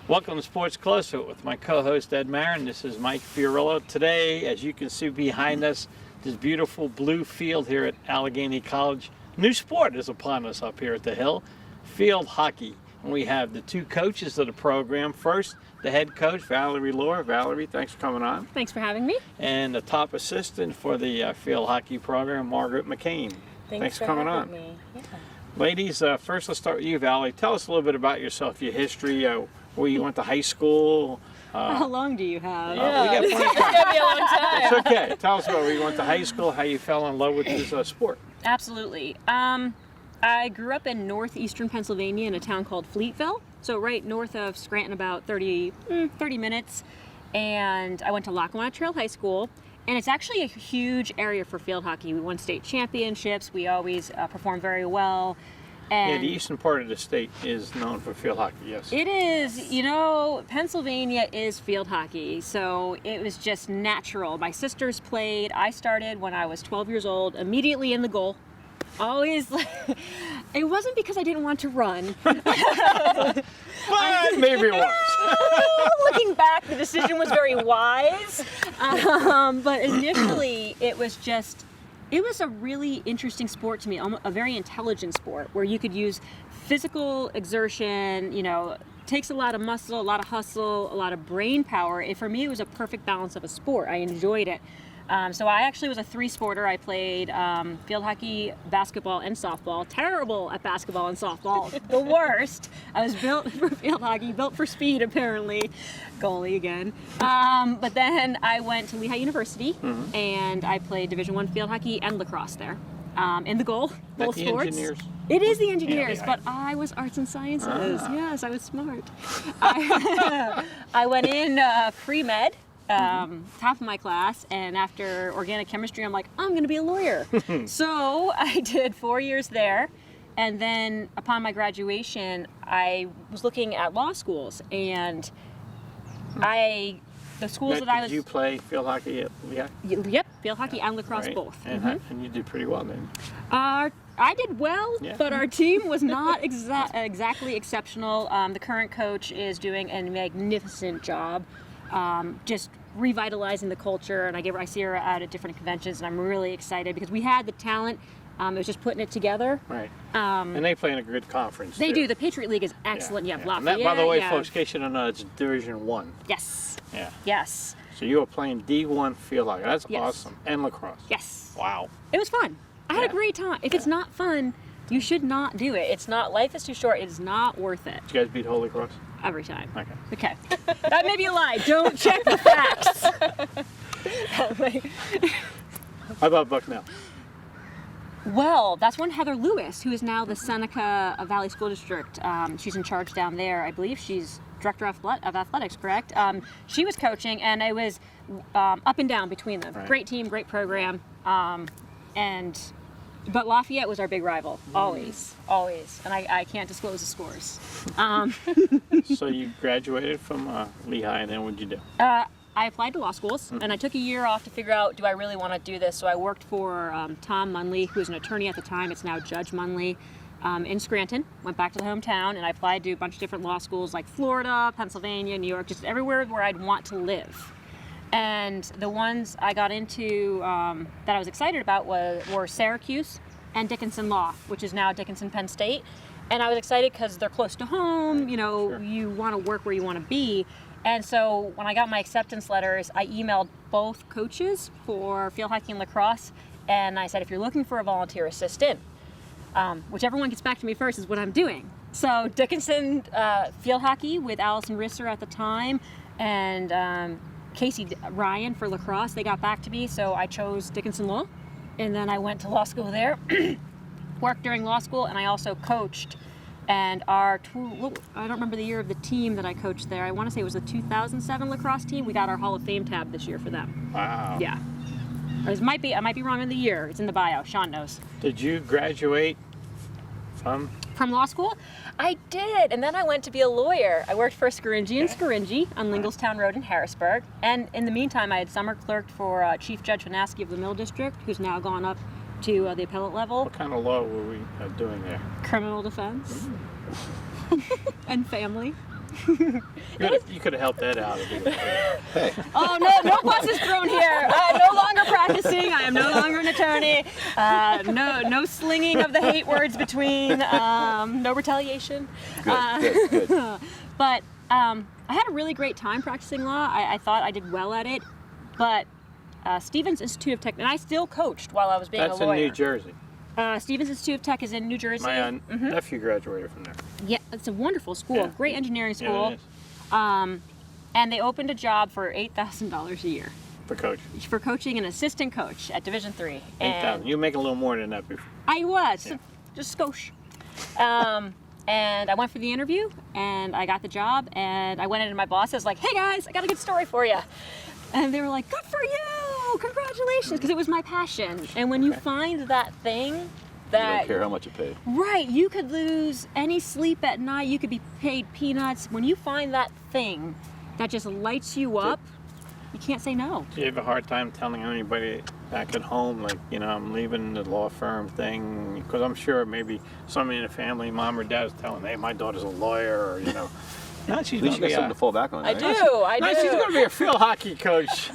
Welcome to Sports Closer with my co-host Ed Marin. This is Mike Fiorillo. Today, as you can see behind us, this beautiful blue field here at Allegheny College. New sport is upon us up here at the Hill, field hockey. And we have the two coaches of the program. First, the head coach, Valerie Lohr. Valerie, thanks for coming on. Thanks for having me. And the top assistant for the field hockey program, Margaret Maclean. Thanks for coming on. Me. Yeah. Ladies, first let's start with you, Valerie. Tell us a little bit about yourself, your history, where you went to high school. How long do you have? We got plenty of time. It's going to be a long time. It's okay. Tell us about where you went to high school, how you fell in love with this sport. Absolutely. I grew up in northeastern Pennsylvania in a town called Fleetville, so right north of Scranton, about 30 minutes. And I went to Lackawanna Trail High School. And it's actually a huge area for field hockey. We won state championships. We always perform very well. And yeah, the eastern part of the state is known for field hockey, yes. it is, Pennsylvania is field hockey, so it was just natural. My sisters played. I started when I was 12 years old, immediately in the goal. Always, it wasn't because I didn't want to run. But maybe it was. Looking back, the decision was very wise. But initially, it was a really interesting sport to me, a very intelligent sport where you could use physical exertion, takes a lot of muscle, a lot of hustle, a lot of brain power. And for me, it was a perfect balance of a sport. I enjoyed it. So I actually was a three-sporter. I played field hockey, basketball, and softball. Terrible at basketball and softball. The worst. I was built for field hockey, built for speed, apparently. Goalie again. But then I went to Lehigh University, and I played Division I field hockey and lacrosse there. In the goal, both the sports. Engineers? It is the engineers, Yeah. but I was arts and sciences. Yes, I was smart. I went in pre-med. Top of my class, and after organic chemistry, I'm like, I'm going to be a lawyer. So I did 4 years there, and then upon my graduation, I was looking at law schools, and the schools that I was... Did you play field hockey at Lehigh? Yep, field hockey and lacrosse Right. both. And you did pretty well then. I did well, Yeah. but our team was not exactly exceptional. The current coach is doing a magnificent job. Just revitalizing the culture, and I see her out at different conventions, and I'm really excited because we had the talent. It was just putting it together. Right. And they play in a good conference. They too. do. The Patriot League is excellent. Yeah. You have And that, Lafayette. by the way, you have- folks, in case you don't know, it's Division I. Yes. Yeah. Yes. So you were playing D1 field hockey. That's Yes. awesome. And lacrosse. Yes. Wow. It was fun. I had Yeah. a great time. If it's not fun, you should not do it. It's not. Life is too short. It is not worth it. Did you guys beat Holy Cross? Every time. Okay. Okay. That may be a lie. Don't check the facts. How about Bucknell? Well, that's one Heather Lewis, who is now the Seneca Valley School District. She's in charge down there. I believe she's director of athletics, correct? She was coaching, and it was up and down between them. Right. Great team, great program. But Lafayette was our big rival, always. And I can't disclose the scores. So you graduated from Lehigh, and then what'd you do? I applied to law schools, and I took a year off to figure out, do I really want to do this? So I worked for Tom Munley, who was an attorney at the time. It's now Judge Munley, in Scranton. Went back to the hometown, and I applied to a bunch of different law schools like Florida, Pennsylvania, New York, just everywhere where I'd want to live. And the ones I got into that I was excited about were Syracuse and Dickinson Law, which is now Dickinson Penn State. And I was excited because they're close to home, Sure. You want to work where you want to be. And so when I got my acceptance letters, I emailed both coaches for field hockey and lacrosse, and I said, if you're looking for a volunteer assistant, whichever one gets back to me first is what I'm doing. So Dickinson field hockey with Allison Risser at the time, and Casey Ryan for lacrosse, they got back to me, so I chose Dickinson Law, and then I went to law school there, worked during law school, and I also coached. And I don't remember the year of the team that I coached there. I want to say it was the 2007 lacrosse team. We got our Hall of Fame tab this year for them. Wow. Yeah. I might be wrong on the year. It's in the bio. Sean knows. Did you graduate from? From law school? I did. And then I went to be a lawyer. I worked for Scaringi and Scaringi on Lingelstown Road in Harrisburg. And in the meantime, I had summer clerked for Chief Judge Vanaski of the Mill District, who's now gone up to the appellate level. What kind of law were we doing there? Criminal defense. And family. You could have helped that out. Hey, Oh, no buses thrown here. I'm no longer practicing. I am no longer an attorney. No slinging of the hate words between. No retaliation. good. But I had a really great time practicing law. I thought I did well at it. But Stevens Institute of Tech, and I still coached while I was being That's a lawyer. in New Jersey. Stevens Institute of Tech is in New Jersey. My nephew graduated from there. Yeah, it's a wonderful school, Yeah. great engineering Yeah, school. it is. And they opened a job for $8,000 a year For coach. for coaching an assistant coach at Division III. 8,000. You make a little more than that before. I was, Yeah. just skosh. And I went for the interview, and I got the job, and I went into my boss. I was like, "Hey guys, I got a good story for you." And they were like, "Good for you! Congratulations!" Because it was my passion. And when you find that thing You that don't care how much you paid. right, you could lose any sleep at night. You could be paid peanuts. When you find that thing that just lights you up, you can't say no. Do you have a hard time telling anybody back at home, like, I'm leaving the law firm thing? Because I'm sure maybe somebody in the family, mom or dad, is telling, hey, my daughter's a lawyer, or, No, she's At least going you to got be something to fall back on. I right? do. she's going to be a field hockey coach.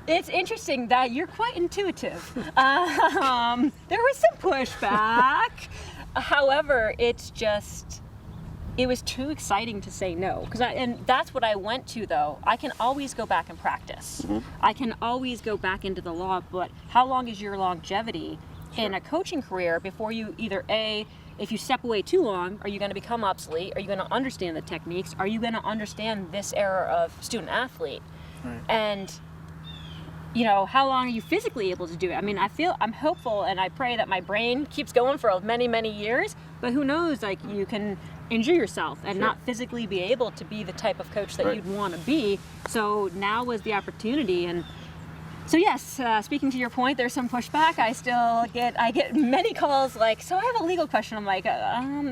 It's interesting that you're quite intuitive. There was some pushback. However, it was too exciting to say no. And that's what I went to, though. I can always go back and practice. I can always go back into the law, but how long is your longevity in a coaching career before you either if you step away too long, are you going to become obsolete? Are you going to understand the techniques? Are you going to understand this era of student athlete? Right. And how long are you physically able to do it? I mean, I'm hopeful, and I pray that my brain keeps going for many, many years, but who knows, like, you can injure yourself and not physically be able to be the type of coach that Right. you'd want to be. So now was the opportunity. And so yes, speaking to your point, there's some pushback. I get many calls like, so I have a legal question. I'm like,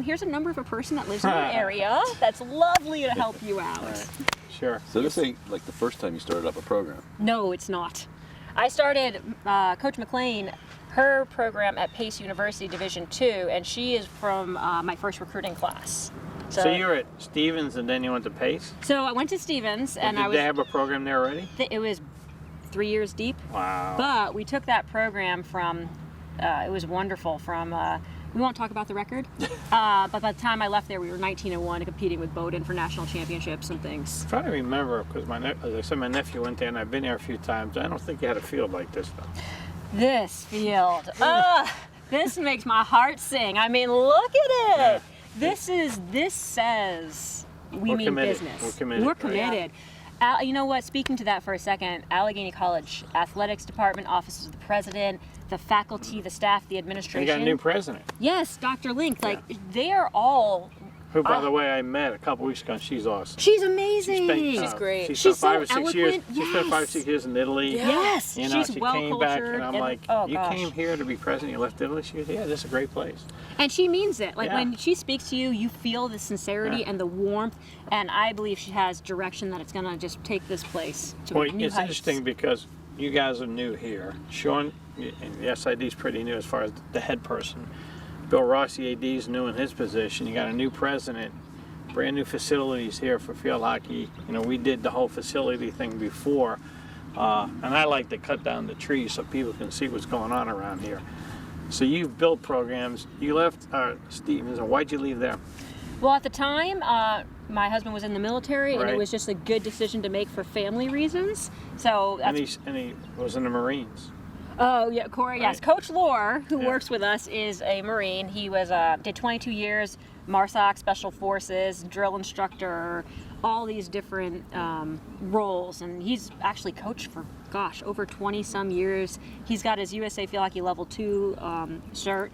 here's a number of a person that lives in your area that's lovely to help you out. Right. Sure. So this ain't like the first time you started up a program. No, it's not. I started Coach Maclean, her program at Pace University Division II, and she is from my first recruiting class. So you were at Stevens and then you went to Pace? So I went to Stevens, and Did they have a program there already? It was 3 years deep. Wow. But we took that program from, it was wonderful, from, we won't talk about the record, but by the time I left there, we were 19-1 and competing with Bowdoin for national championships and things. I'm trying to remember, because as I said, my nephew went there, and I've been there a few times. I don't think you had a field like this, though. This field, this makes my heart sing. I mean, look at it. This says we We're mean committed. business. We're committed, We're right? committed. You know what? Speaking to that for a second, Allegheny College Athletics Department, offices of the president, the faculty, the staff, the And administration. you got a new president, Yes, Dr. Link. Like, they're all. who, by the way, I met a couple weeks ago, and she's awesome. She's amazing. She's great. She She's spent so 5 or 6 years. eloquent. She spent 5 or Yes. 6 years in Italy. Yes, She she's well came back, cultured. and I'm like, oh, you gosh. came here to be president, you left Italy? She goes, yeah, this is a great place. And she means it. Like, Yeah. when she speaks to you, you feel the sincerity Yeah. and the warmth. And I believe she has direction that it's going to just take this place to Well, new it's heights. interesting because you guys are new here. Sean, and the SID is pretty new as far as the head person. Bill Rossi, AD, is new in his position. You got a new president, brand new facilities here for field hockey. We did the whole facility thing before, and I like to cut down the trees so people can see what's going on around here. So you've built programs. You left Stevens, and why'd you leave there? Well, at the time, my husband was in the military, and Right. it was just a good decision to make for family reasons. So And that's he was in the Marines. Oh yeah, Corey. Yes, Right. Coach Lohr, who Yeah. works with us, is a Marine. He was did 22 years, MARSOC, Special Forces, drill instructor, all these different roles, and he's actually coached for over 20 some years. He's got his USA Field Hockey Level 2 cert,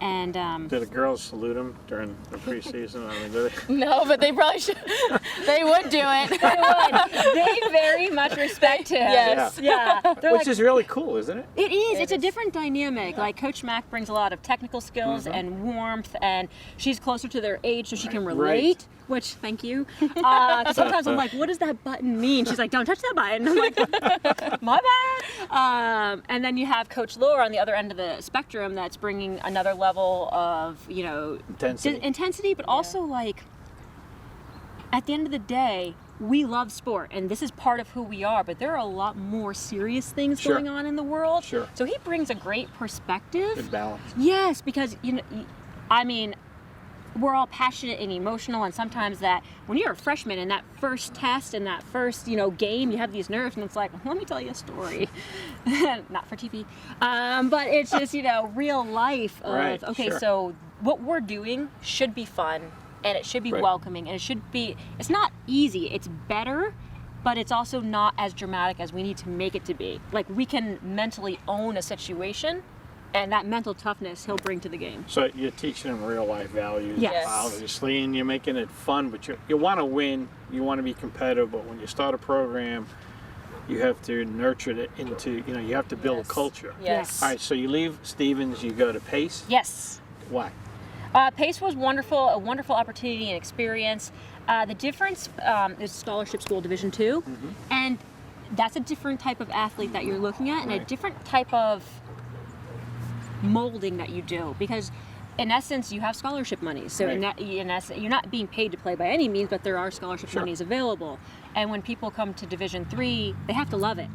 and Did the girls salute him during the preseason? I mean, did they? No, but they probably should. They would do it. they very much respect him. Yes. Yeah. They're Which like, is really cool, isn't it? It is. It It's a is. different dynamic. Like, Coach Mack brings a lot of technical skills and warmth, and she's closer to their age, so she can Right. relate. Which, thank you. 'Cause sometimes I'm like, what does that button mean? She's like, don't touch that button. I'm like, my bad. And then you have Coach Lohr on the other end of the spectrum that's bringing another level of, Intensity. intensity, but also like at the end of the day, we love sport, and this is part of who we are, but there are a lot more serious things Sure. going on in the world. Sure. So he brings a great perspective. Good balance. Yes, because, I mean, we're all passionate and emotional, and sometimes that when you're a freshman in that first test and that first, game, you have these nerves, and it's like, let me tell you a story. Not for TV. But it's just, real life of, Right, okay, sure. so what we're doing should be fun, and it should be Right. welcoming, and it's not easy, it's better, but it's also not as dramatic as we need to make it to be. Like, we can mentally own a situation, and that mental toughness he'll bring to the game. So you're teaching them real life values, Yes. obviously, and you're making it fun, but you want to win, you want to be competitive, but when you start a program, you have to nurture it into, you have to build Yes. a culture. Yes. All right, so you leave Stevens, you go to Pace. Yes. Why? Pace was wonderful, a wonderful opportunity and experience. The difference is scholarship school Division II, and that's a different type of athlete that you're looking at, and a Right. different type of molding that you do, because in essence you have scholarship money. So Right. in essence, you're not being paid to play by any means, but there are scholarship Sure. monies available. And when people come to Division III, they have to love it,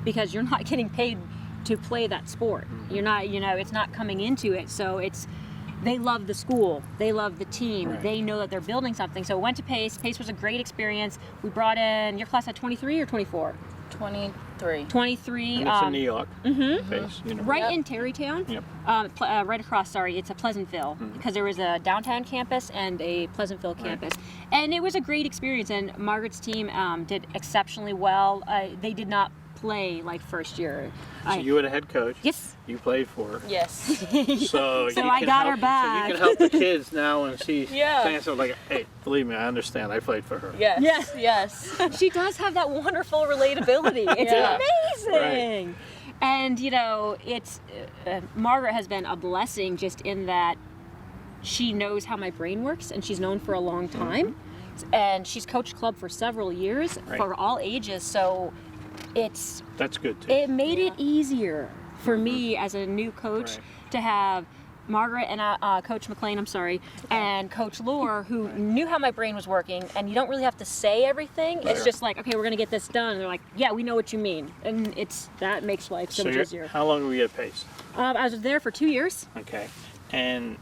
because you're not getting paid to play that sport. You're not, it's not coming into it. So they love the school, they love the team, Right. they know that they're building something. So went to Pace. Pace was a great experience. We brought in, your class had 23 or 24? 23. 23. And it's in New York. Pace, Right Yep. in Tarrytown. Yep. Right across, it's a Pleasantville, because there was a downtown campus and a Pleasantville campus. And it was a great experience, and Margaret's team did exceptionally well. They did not play like first year. So you were the head coach. Yes. You played for her. Yes. So you I can got her help, back. So you can help the kids now and see Yeah. saying something like, hey, believe me, I understand. I played for her. Yes. Yes. Yes. She does have that wonderful relatability. It's Yeah. amazing. And it's Margaret has been a blessing just in that she knows how my brain works, and she's known for a long time, and she's coached club for several years Right. for all ages. So That's good too. it made it easier for me as a new coach Right. to have Margaret and Coach Maclean, and Coach Lohr, who knew how my brain was working, and you don't really have to say everything. It's Right. just like, okay, we're gonna get this done. And they're like, yeah, we know what you mean, and that makes life so much easier. How long were you at Pace? I was there for 2 years. Okay. And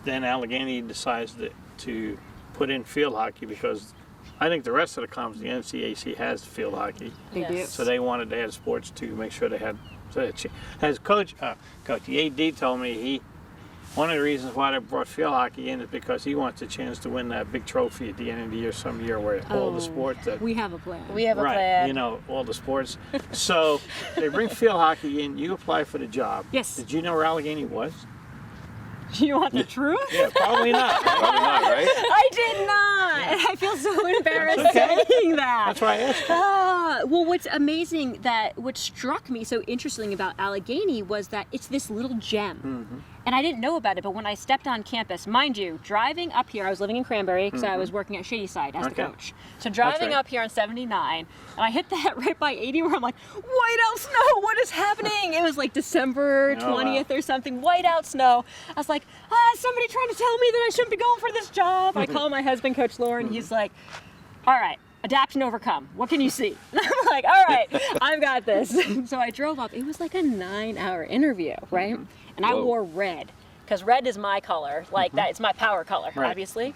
then Allegheny decides to put in field hockey, because I think the rest of the conference, the NCAC, has field hockey. They Yes. do. So they wanted to add sports to make sure they had. As Coach the AD told me, one of the reasons why they brought field hockey in is because he wants a chance to win that big trophy at the end of the year, some year, where all the sports that We have a plan. We have a right, plan. all the sports. So they bring field hockey in. You apply for the job. Yes. Did you know where Allegheny was? You want the truth? Yeah, probably not. Probably not, right? I did not. I feel so embarrassed okay. saying that. That's why I asked you. Well, what's amazing, what struck me so interesting about Allegheny was that it's this little gem. And I didn't know about it, but when I stepped on campus, mind you, driving up here, I was living in Cranberry because I was working at Shadyside as the Okay. coach. So driving right. up here on 79, and I hit that right by 80 where I'm like, whiteout snow, what is happening? It was like December Oh, wow. 20th or something, whiteout snow. I was like, somebody trying to tell me that I shouldn't be going for this job. I call my husband, Coach Lohr, and he's like, all right, adapt and overcome. What can you see? And I'm like, all right, I've got this. So I drove up. It was like a 9-hour interview, right? And I Whoa. wore red, because red is my color. Like that, it's my power color, Right. obviously.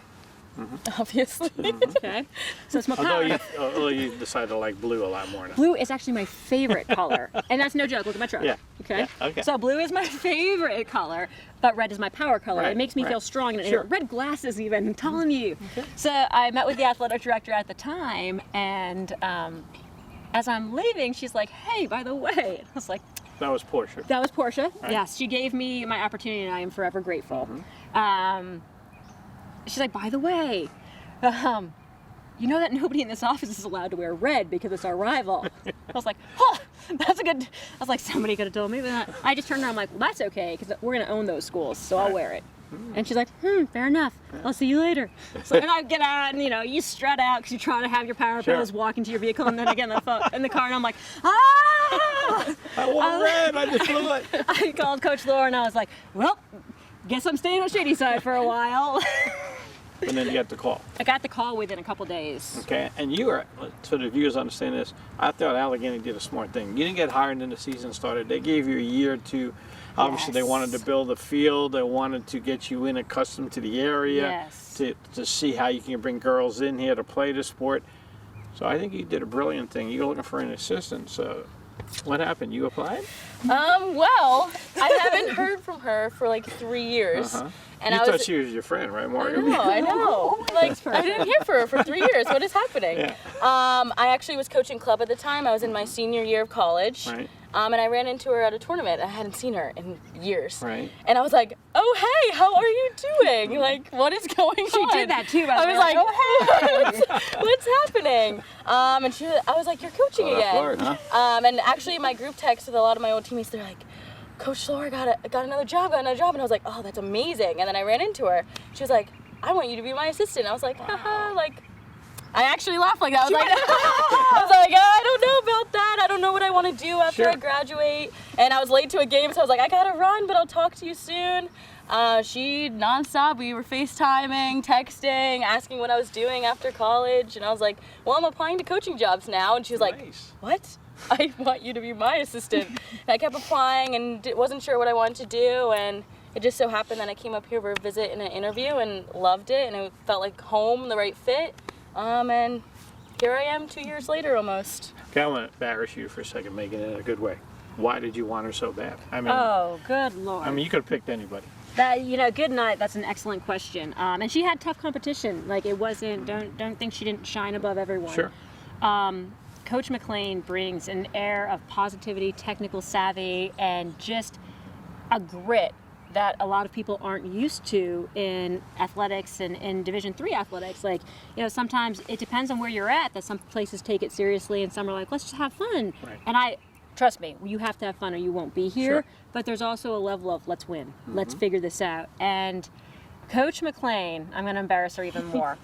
Obviously. Okay, so it's my power. Although you decided to like blue a lot more now. Blue is actually my favorite color, and that's no joke. Look at my truck. Yeah. Okay. Yeah, okay. So blue is my favorite color, but red is my power color. Right, It makes me right. feel strong, and Sure. red glasses even. I'm telling you. So I met with the athletic director at the time, and as I'm leaving, she's like, "Hey, by the way," and I was like, That was Portia. "That was Portia." Right. Yes, she gave me my opportunity, and I am forever grateful. She's like, "By the way, you know that nobody in this office is allowed to wear red because it's our rival." I was like, "Oh, that's a good." I was like, "Somebody could have told me that." I just turned around, I'm like, "Well, that's okay because we're gonna own those schools, so I'll Right. wear it." And she's like, "Fair enough. I'll see you later." So then I get out, and you strut out because you're trying to have your power Sure. pose, walk into your vehicle, and then I get in the car, and I'm like, "Ah!" I wore red. I just blew it. I called Coach Lohr, and I was like, "Well, guess I'm staying on Shadyside for a while." but then you got the call. I got the call within a couple days. Okay, and you were, so the viewers understand this, I thought Allegheny did a smart thing. You didn't get hired when the season started. They gave you a year to, obviously they wanted to build a field, they wanted to get you in accustomed to the area, Yes. to see how you can bring girls in here to play the sport. So I think you did a brilliant thing. You were looking for an assistant, so what happened? You applied? Well, I haven't heard from her for like 3 years. And You I thought was, she was your friend, right, I Margaret? know, I know. Like, I didn't hear from her for 3 years. What is happening? Yeah. I actually was coaching club at the time. I was in my senior year of college. Right. And I ran into her at a tournament. I hadn't seen her in years. Right. And I was like, oh, hey, how are you doing? Like, what is going on? She did that too. I was like, oh, hey. what's happening? And I was like, you're coaching Oh, that's again. hard, huh? And actually, my group text with a lot of my old teammates, they're like, Coach Lohr got another job. And I was like, oh, that's amazing. And then I ran into her. She was like, I want you to be my assistant. I was like, haha, like, I actually laughed like that. I was like, I don't know about that. I don't know what I want to do after I graduate. And I was late to a game, so I was like, I gotta run, but I'll talk to you soon. She nonstop, we were FaceTiming, texting, asking what I was doing after college. And I was like, well, I'm applying to coaching jobs now. And she was like, Nice. what? I want you to be my assistant. And I kept applying and wasn't sure what I wanted to do. And it just so happened that I came up here for a visit and an interview and loved it. And it felt like home, the right fit. And here I am 2 years later almost. Okay, I want to embarrass you for a second, making it in a good way. Why did you want her so bad? I mean, Oh, good Lord. you could have picked anybody. That, good night. That's an excellent question. And she had tough competition. Like, it wasn't. Don't think she didn't shine above everyone. Sure. Coach Maclean brings an air of positivity, technical savvy, and just a grit that a lot of people aren't used to in athletics and in Division III athletics. Like, sometimes it depends on where you're at. That some places take it seriously, and some are like, let's just have fun. Right. And trust me, you have to have fun or you won't be here. Sure. But there's also a level of let's win, let's figure this out. And Coach Maclean, I'm going to embarrass her even more.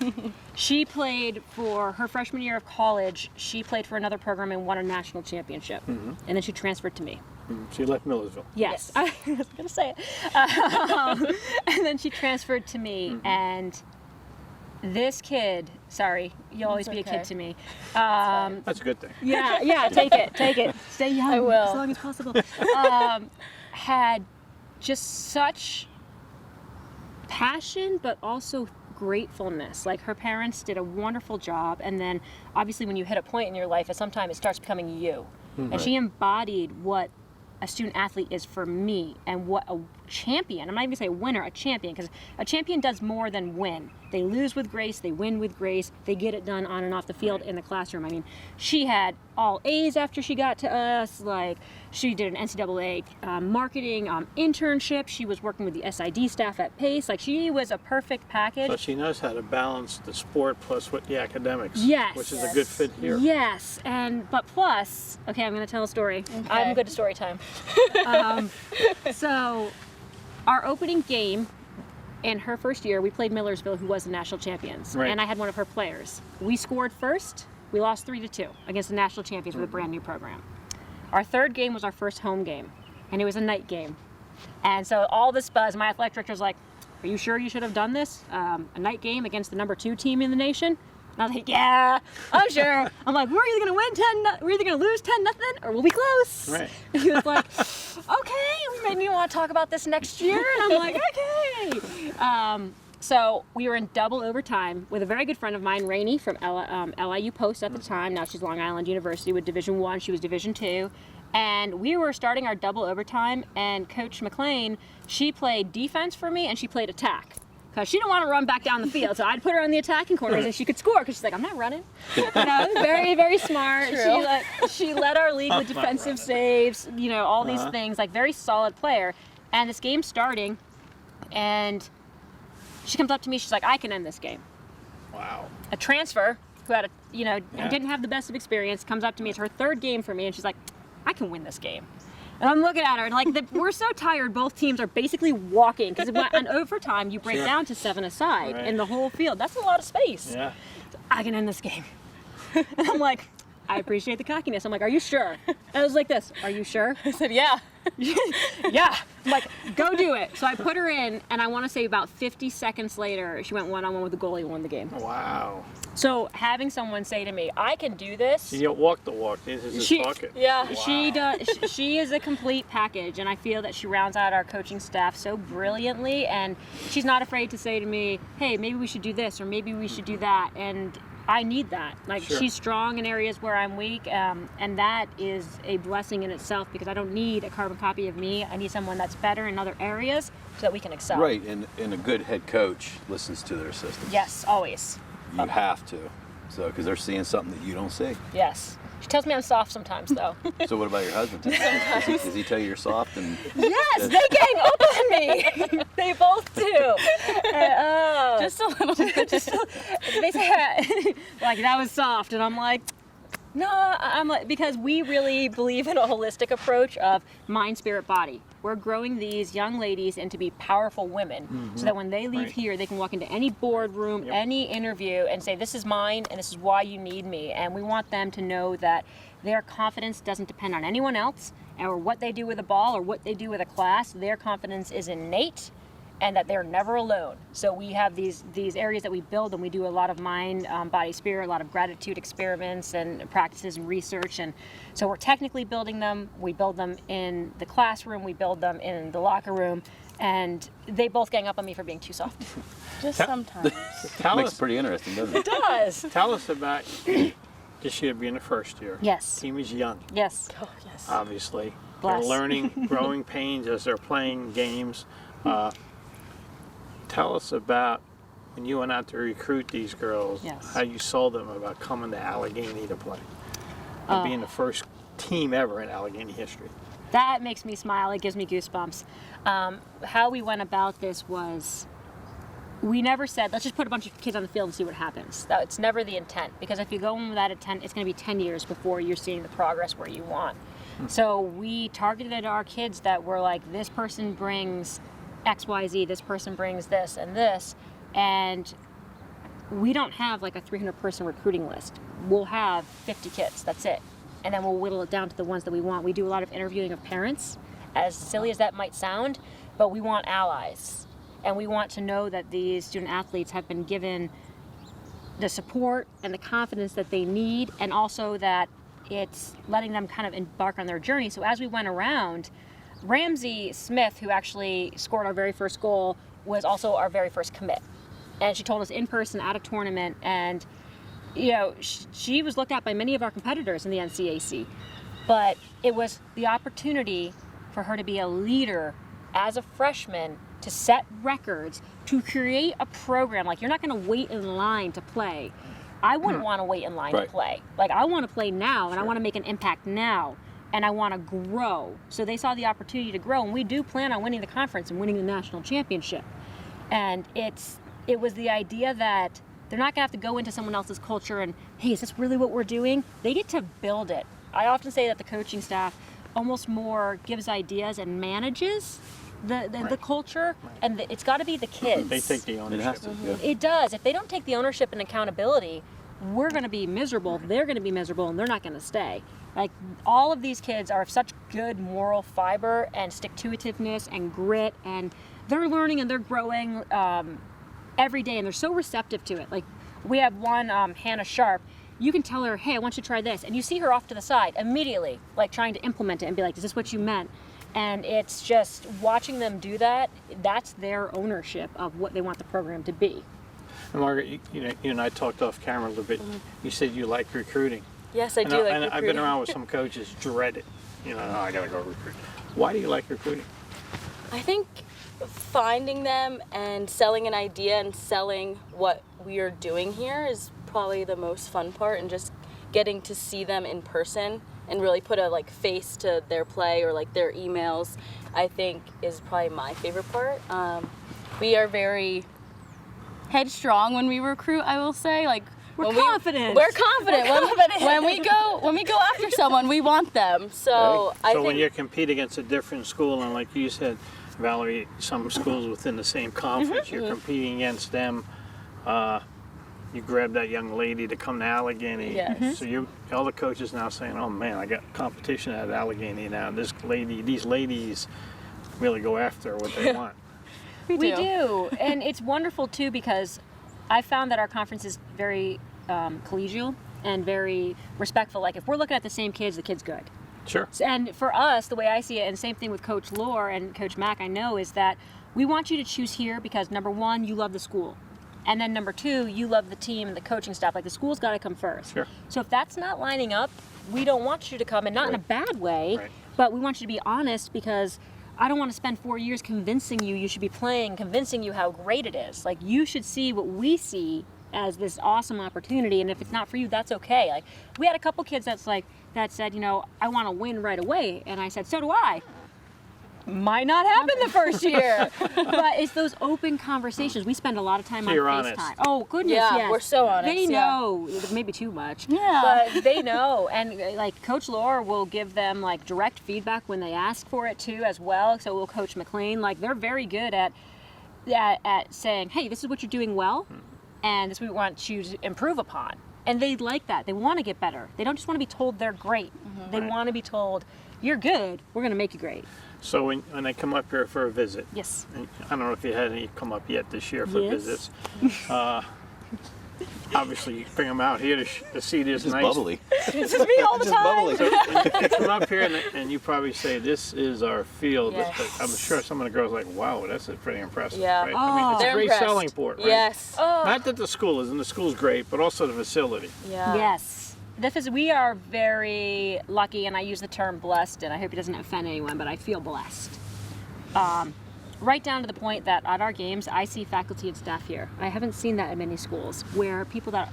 She played for her freshman year of college. She played for another program and won a national championship. And then she transferred to me. She left Millersville. Yes, I was going to say it. And then she transferred to me, and this kid, sorry, you'll always be a kid okay. to me. That's a good thing. Yeah, take it. Stay young I will. as long as possible. Had just such passion, but also gratefulness. Like, her parents did a wonderful job, and then obviously when you hit a point in your life, sometimes it starts becoming you. And she embodied what a student athlete is for me, and what a champion, I'm not even gonna say a winner, a champion, because a champion does more than win. They lose with grace, they win with grace, they get it done on and off the field in the classroom. I mean, she had all A's after she got to us. Like, she did an NCAA marketing internship. She was working with the SID staff at Pace. Like, she was a perfect package. So she knows how to balance the sport plus with the academics. Yes. Which is a good fit here. Yes, but plus, okay, I'm going to tell a story. I'm good at story time. So, our opening game in her first year, we played Millersville, who was the national champions. Right. And I had one of her players. We scored first. We lost 3-2 against the national champions with a brand new program. Our third game was our first home game, and it was a night game. And so all this buzz, my athletic director was like, are you sure you should have done this? A night game against the number 2 team in the nation? And I was like, yeah, I'm sure. I'm like, we're either going to win we're either going to lose 10-0, or we'll be close. Right. And he was like, okay, we maybe want to talk about this next year. And I'm like, okay. So we were in double overtime with a very good friend of mine, Rainey, from LIU Post at the time. Now she's Long Island University with Division I. She was Division II. And we were starting our double overtime, and Coach Maclean, she played defense for me, and she played attack. Because she didn't want to run back down the field. So I'd put her on the attacking corners and she could score, because she's like, I'm not running. Very, very smart. She led our league with defensive saves, all these things, like, very solid player. And this game's starting, and she comes up to me, she's like, I can end this game. Wow. A transfer who had didn't have the best of experience, comes up to me, it's her third game for me, and she's like, I can win this game. And I'm looking at her, and like, we're so tired, both teams are basically walking, because on overtime, you break down to 7 aside in the whole field. That's a lot of space. Yeah. I can end this game. And I'm like, I appreciate the cockiness. I'm like, are you sure? And I was like this, are you sure? I said, yeah. Yeah. I'm like, go do it. So I put her in, and I want to say about 50 seconds later, she went one-on-one with the goalie and won the game. Wow. So having someone say to me, I can do this. You don't walk the walk. This is just She- talking. Yeah. She does. She is a complete package, and I feel that she rounds out our coaching staff so brilliantly. And she's not afraid to say to me, "Hey, maybe we should do this, or maybe we should do that." And I need that. Like, Sure. she's strong in areas where I'm weak, and that is a blessing in itself, because I don't need a carbon copy of me. I need someone that's better in other areas so that we can excel. Right, and a good head coach listens to their assistants. Yes, always. You have to. So, because they're seeing something that you don't see. Yes. She tells me I'm soft sometimes, though. So what about your husband? Does he tell you you're soft? And Yes, they gang up on me. They both do. Just a little bit. They say, like, that was soft, and I'm like, no, I'm like, because we really believe in a holistic approach of mind, spirit, body. We're growing these young ladies into be powerful women, so that when they leave Right. here, they can walk into any boardroom, any interview, and say, this is mine, and this is why you need me. And we want them to know that their confidence doesn't depend on anyone else, or what they do with a ball, or what they do with a class. Their confidence is innate, and that they're never alone. So we have these areas that we build, and we do a lot of mind, body, spirit, a lot of gratitude experiments and practices and research. And so we're technically building them. We build them in the classroom. We build them in the locker room. And they both gang up on me for being too soft. Just sometimes. Tell makes us, it pretty interesting, doesn't it? Does. tell us about this year being the first year. Yes. Team is young, Yes. Oh, yes. obviously. Bless. They're learning, growing pains as they're playing games. Tell us about when you went out to recruit these girls, Yes. how you saw them about coming to Allegheny to play. And being the first team ever in Allegheny history. That makes me smile. It gives me goosebumps. How we went about this was, we never said, let's just put a bunch of kids on the field and see what happens. It's never the intent, because if you go in with that intent, it's going to be 10 years before you're seeing the progress where you want. So we targeted our kids that were like, this person brings XYZ, this person brings this and this, and we don't have like a 300-person recruiting list. We'll have 50 kids, that's it. And then we'll whittle it down to the ones that we want. We do a lot of interviewing of parents, as silly as that might sound, but we want allies. And we want to know that these student athletes have been given the support and the confidence that they need, and also that it's letting them kind of embark on their journey. So as we went around, Ramsey Smith, who actually scored our very first goal, was also our very first commit. And she told us in person at a tournament, and you know, she was looked at by many of our competitors in the NCAC. But it was the opportunity for her to be a leader as a freshman, to set records, to create a program. Like, you're not going to wait in line to play. I wouldn't want to wait in line to Right. play. Like, I want to play now, and I want to make an impact now, and I want to grow. So they saw the opportunity to grow, and we do plan on winning the conference and winning the national championship. And it was the idea that they're not going to have to go into someone else's culture and, hey, is this really what we're doing? They get to build it. I often say that the coaching staff almost more gives ideas and manages the culture, and it's got to be the kids. They take the It ownership. has to. Yeah. It does. If they don't take the ownership and accountability, we're going to be miserable, they're going to be miserable, and they're not going to stay. Like, all of these kids are of such good moral fiber and stick-to-itiveness and grit, and they're learning and they're growing every day, and they're so receptive to it. Like, we have one, Hannah Sharp. You can tell her, hey, I want you to try this, and you see her off to the side immediately, like trying to implement it and be like, is this what you meant? And it's just watching them do that, that's their ownership of what they want the program to be. And Margaret, you and I talked off camera a little bit. You said you like recruiting. Yes, I And do like and I've been recruiting. around with some coaches dread it. You know, oh, I gotta go recruit. Why do you like recruiting? I think finding them and selling an idea and selling what we are doing here is probably the most fun part, and just getting to see them in person and really put a face to their play or their emails, I think is probably my favorite part. We are very headstrong when we recruit, I will say. We're when confident. We're confident. When we go after someone, we want them. So Right. I So think when you compete against a different school, and like you said, Valerie, some schools within the same conference, you're competing against them. you grabbed that young lady to come to Allegheny. Yes. Mhm. So all the coaches now saying, "Oh man, I got competition at Allegheny now. These ladies really go after what they want." We do, and it's wonderful too because I found that our conference is very collegial and very respectful. Like if we're looking at the same kids, the kid's good. Sure. And for us, the way I see it, and same thing with Coach Lohr and Coach Mack, I know, is that we want you to choose here because number one, you love the school. And then number two, you love the team and the coaching staff. Like the school's got to come first. Sure. So if that's not lining up, we don't want you to come, and not in a bad way, Right. but we want you to be honest because I don't want to spend 4 years convincing you should be playing, convincing you how great it is. Like you should see what we see as this awesome opportunity, and if it's not for you, that's okay. Like we had a couple kids that said, I want to win right away, and I said, so do I. Might not happen the first year, but it's those open conversations. We spend a lot of time So on you're FaceTime. honest. Oh goodness, Yeah, yes. we're so honest, They yeah. know, maybe too much. Yeah. But they know, and like Coach Lohr will give them like direct feedback when they ask for it too, as well. So will Coach Maclean. Like they're very good at saying, hey, this is what you're doing well, and this is what we want you to improve upon. And they like that. They want to get better. They don't just want to be told they're great. They Right. want to be told, you're good, we're going to make you great. So when they come up here for a visit, Yes. and I don't know if you had any come up yet this year for Yes. visits. Obviously, you bring them out here to see this Just nice. bubbly. This is me all the Just time. bubbly. You come up here and you probably say, "This is our field." Yes. But I'm sure some of the girls are like, "Wow, that's pretty impressive." Yeah. Right? I mean, it's a They're great impressed. selling point, right? Yes. Not that the school is, and the school's great, but also the facility. Yeah. Yes. We are very lucky, and I use the term blessed, and I hope it doesn't offend anyone, but I feel blessed. Right down to the point that at our games, I see faculty and staff here. I haven't seen that in many schools, where people that,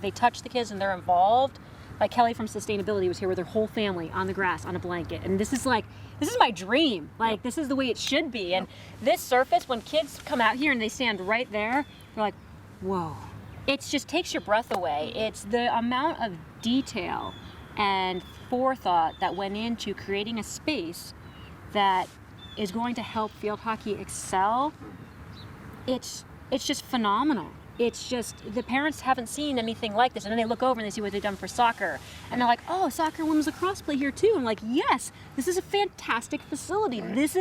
they touch the kids and they're involved. Like Kelly from Sustainability was here with her whole family on the grass, on a blanket. And this is my dream. Like, this is the way it should be. And this surface, when kids come out here and they stand right there, they're like, whoa. It just takes your breath away. It's the amount of detail and forethought that went into creating a space that is going to help field hockey excel. It's just phenomenal. It's just, the parents haven't seen anything like this, and then they look over and they see what they've done for soccer, and they're like, oh, soccer and women's lacrosse play here too. I'm like, yes, this is a fantastic facility. Right. This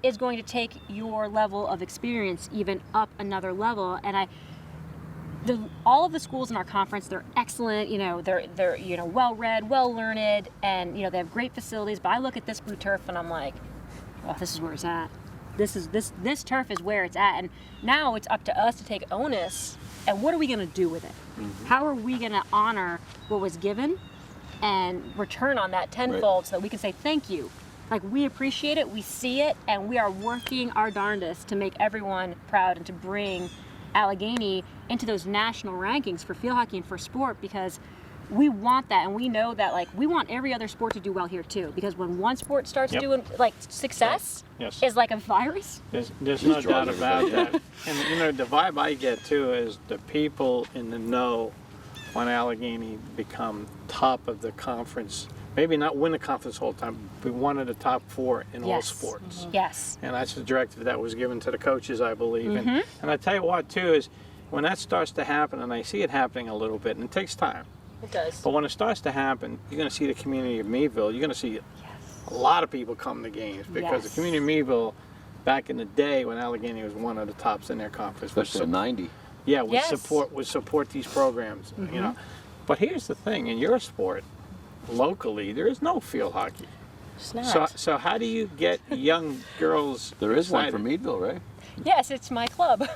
is going to take your level of experience even up another level. And all of the schools in our conference, they're excellent. They're well-read, well-learned, and they have great facilities. But I look at this blue turf and I'm like, oh, this is where it's at. This turf is where it's at, and now it's up to us to take onus. And what are we going to do with it? Mm-hmm. How are we going to honor what was given and return on that tenfold, so that we can say thank you? Like, we appreciate it, we see it, and we are working our darndest to make everyone proud and to bring Allegheny into those national rankings for field hockey and for sport, because we want that, and we know that, like, we want every other sport to do well here too, because when one sport starts Yep. doing, like, success Yes. is like a virus. There's Just no draws doubt about everybody that. And the vibe I get too is the people in the know want Allegheny become top of the conference. Maybe not win the conference all the time, but one of the top 4 in all Yes. sports. Yes. And that's the directive that was given to the coaches, I believe. Mm-hmm. And I tell you what too is when that starts to happen, and I see it happening a little bit, and it takes time. It does. But when it starts to happen, you're going to see the community of Meadville. You're going to see a lot of people come to games, because the Yes. community of Meadville, back in the day when Allegheny was one of the tops in their conference, would Especially in 90. yeah, would Yes. support these programs. But here's the thing: in your sport, locally, there is no field hockey. It's not. So how do you get young girls? There is one excited? for Meadville, right? Yes, it's my club.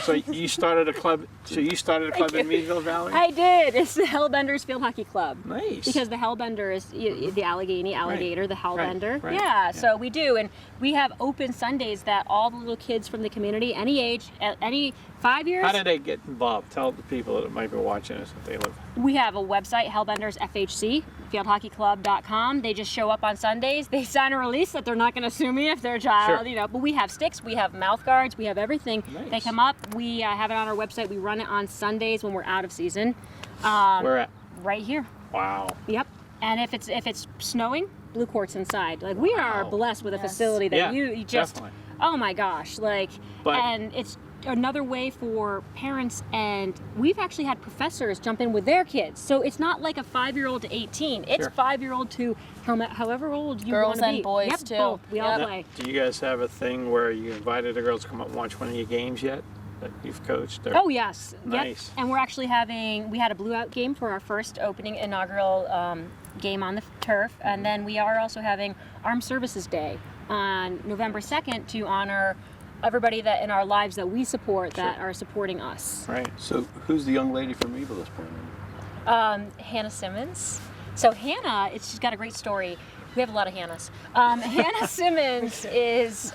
So you started a club. So you started a club in Meadville, Valerie. I did. It's the Hellbenders Field Hockey Club. Nice. Because the Hellbender is the Allegheny Alligator, the Hellbender. right, Yeah, yeah. so we do. And we have open Sundays that all the little kids from the community, any age, any 5 years. How do they get involved? Tell the people that might be watching us if they live. We have a website, Hellbenders FHC, fieldhockeyclub.com. They just show up on Sundays. They sign a release that they're not going to sue me if their child, Sure. But we have sticks, we have mouth guards, we have everything. Nice. They come up. We have it on our website. We run it on Sundays when we're out of season. Where at? Right here. Wow. Yep. And if it's snowing, blue courts inside. Like, we are Wow. blessed with a Yes. facility that Yeah, you just definitely. oh my gosh, like, But- and it's another way for parents, and we've actually had professors jump in with their kids. So it's not like a 5-year-old to 18. It's Sure. 5-year-old to however old you Girls want to be. and boys, Yep, too. both. We all Yep. play. Do you guys have a thing where you invited the girls to come up and watch one of your games yet that you've coached? Or? Oh yes, Nice. Yep. And we're actually we had a blue out game for our first opening inaugural game on the turf, and then we are also having Armed Services Day on November 2nd to honor everybody that in our lives that we support that are supporting us. Right. So who's the young lady from Meadville that's playing? Hannah Simmons. So Hannah, she's got a great story. We have a lot of Hannahs. Hannah Simmons is